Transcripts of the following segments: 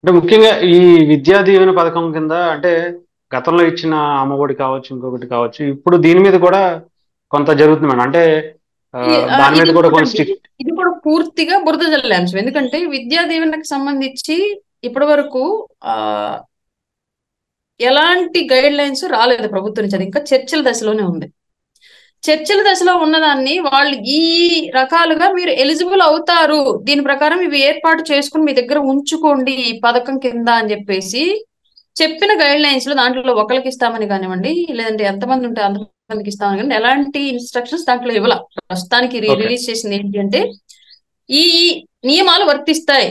అంటే ముఖ్యంగా ఈ విద్యా దీవెన పథకం కింద అంటే గతంలో ఇచ్చిన అమ్మఒడి కావచ్చు, ఇంకొకటి కావచ్చు. ఇప్పుడు దీని మీద కూడా కొంత జరుగుతుంది మేడం. అంటే దాని ఇది మీద కూడా కొన్ని ఇంకోటండి. స్ట్రిక్ట్. ఇది కూడా పూర్తిగా బురద జల్లే అంశం. ఎందుకంటే విద్యా దీవెనకు సంబంధించి ఇప్పటి వరకు ఆ ఎలాంటి గైడ్ లైన్స్ రాలేదు ప్రభుత్వం నుంచి. అది ఇంకా చర్చల దశలోనే ఉంది. చర్చల దశలో ఉన్నదాన్ని వాళ్ళు ఈ రకాలుగా మీరు ఎలిజిబుల్ అవుతారు, దీని ప్రకారం ఇవి ఏర్పాటు చేసుకుని మీ దగ్గర ఉంచుకోండి ఈ పథకం కింద అని చెప్పేసి చెప్పిన గైడ్ లైన్స్ లో దాంట్లో ఒకరికి ఇస్తామని కానివ్వండి, లేదంటే ఎంతమంది ఉంటే అంతమందికి ఇస్తామని కానీ ఎలాంటి ఇన్స్ట్రక్షన్స్ దాంట్లో ఇవ్వాల. ప్రస్తుతానికి ఓకే. రిలీజ్ చేసింది ఏంటి అంటే ఈ నియమాలు వర్తిస్తాయి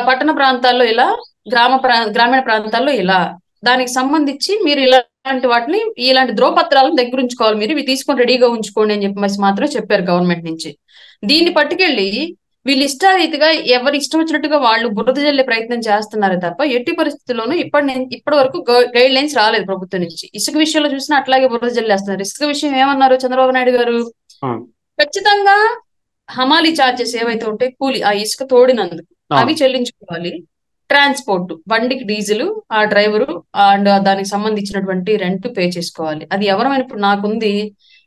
పట్టణ ప్రాంతాల్లో ఇలా, గ్రామీణ ప్రాంతాల్లో ఇలా, దానికి సంబంధించి మీరు ఇలాంటి వాటిని, ఇలాంటి ధ్రువపత్రాలను దగ్గర ఉంచుకోవాలి, మీరు ఇవి తీసుకొని రెడీగా ఉంచుకోండి అని చెప్పి మాత్రం చెప్పారు గవర్నమెంట్ నుంచి. దీన్ని పట్టుకెళ్ళి వీళ్ళు ఇష్టారీతిగా ఎవరి ఇష్టం వచ్చినట్టుగా వాళ్ళు బురద జల్లే ప్రయత్నం చేస్తున్నారు తప్ప ఎట్టి పరిస్థితుల్లోనూ ఇప్పటి వరకు గైడ్ లైన్స్ రాలేదు ప్రభుత్వం నుంచి. ఇసుక విషయంలో చూసినా అట్లాగే బురద జల్లేస్తున్నారు. ఇసుక విషయం ఏమన్నారు చంద్రబాబు నాయుడు గారు? అవును. ఖచ్చితంగా హమాలీ ఛార్జెస్ ఏవైతే ఉంటాయి, కూలి ఆ ఇసుక తోడినందుకు అవి అవును. చెల్లించుకోవాలి. ట్రాన్స్పోర్ట్, బండికి డీజిల్, ఆ డ్రైవరు అండ్ దానికి సంబంధించినటువంటి రెంట్ పే చేసుకోవాలి. అది ఎవరైనా ఇప్పుడు నాకుంది,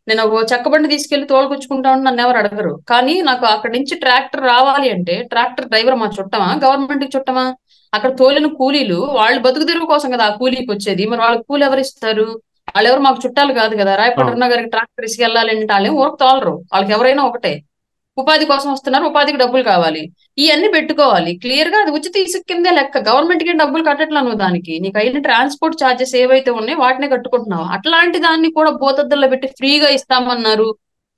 నేను ఒక చెక్క బండి తీసుకెళ్లి తోలుకొచ్చుకుంటా ఉంటే నన్ను ఎవరు అడగరు. కానీ నాకు అక్కడి నుంచి ట్రాక్టర్ రావాలి అంటే ట్రాక్టర్ డ్రైవర్ మా చుట్టమా, గవర్నమెంట్ కి చుట్టమా? అక్కడ తోలిన కూలీలు వాళ్ళు బతుకు తెరువు కోసం కదా ఆ కూలీకి వచ్చేది. మరి వాళ్ళకి కూలి ఎవరు ఇస్తారు? వాళ్ళు ఎవరు మాకు చుట్టాలు కాదు కదా. రాయపడి అవును. ఉన్న గారికి ట్రాక్టర్ ఇసుకెళ్ళాలి అంటే వాళ్ళు ఊరకు తోలరు. వాళ్ళకి ఎవరైనా ఒకటే, ఉపాధి కోసం వస్తున్నారు, ఉపాధికి డబ్బులు కావాలి. ఇవన్నీ పెట్టుకోవాలి క్లియర్ గా. అది ఉచిత ఇసుక కిందే లెక్క. గవర్నమెంట్ కి డబ్బులు కట్టట్లా నువ్వు దానికి. నీకు అయిన ట్రాన్స్పోర్ట్ ఛార్జెస్ ఏవైతే ఉన్నాయో వాటినే కట్టుకుంటున్నావు. అట్లాంటి దాన్ని కూడా భూతద్దుల్లో పెట్టి ఫ్రీగా ఇస్తామన్నారు,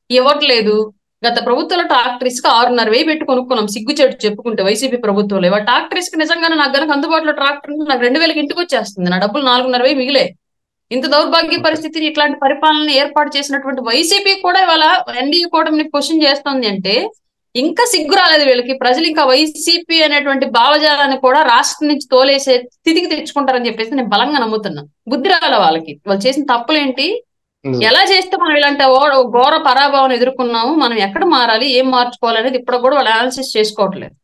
ఇవ్వట్లేదు. గత ప్రభుత్వంలో ట్రాక్టర్ ఇసుక 6,500 పెట్టి కొనుక్కున్నాం, సిగ్గుచేటు చెప్పుకుంటే వైసీపీ ప్రభుత్వంలో. ఇవాళ ట్రాక్టర్ ఇసుక నిజంగానే నాకు గనక అందుబాటులో ట్రాక్టర్ ఉంటే నాకు 2,000కి ఇంటికి వచ్చేస్తుంది, నా డబ్బులు 4,500 మిగిలే. ఇంత దౌర్భాగ్య ఓకే. పరిస్థితిని, ఇట్లాంటి పరిపాలన ఏర్పాటు చేసినటువంటి వైసీపీ కూడా ఇవాళ ఎన్డీఏ కూటమిని క్వశ్చన్ చేస్తోంది అంటే ఇంకా సిగ్గు రాలేదు వీళ్ళకి. ప్రజలు ఇంకా వైసీపీ అనేటువంటి భావజాలాన్ని కూడా రాష్ట్రం నుంచి తోలేసే స్థితికి తెచ్చుకుంటారని చెప్పేసి నేను బలంగా నమ్ముతున్నా. బుద్ధి రాల వాళ్ళకి. వాళ్ళు చేసిన తప్పులేంటి, నిజం. ఎలా చేస్తే మనం ఇలాంటి ఘోర పరాభవం ఎదుర్కొన్నాము, మనం ఎక్కడ మారాలి, ఏం మార్చుకోవాలి అనేది ఇప్పుడు కూడా వాళ్ళు అనాలిసిస్ చేసుకోవట్లేదు.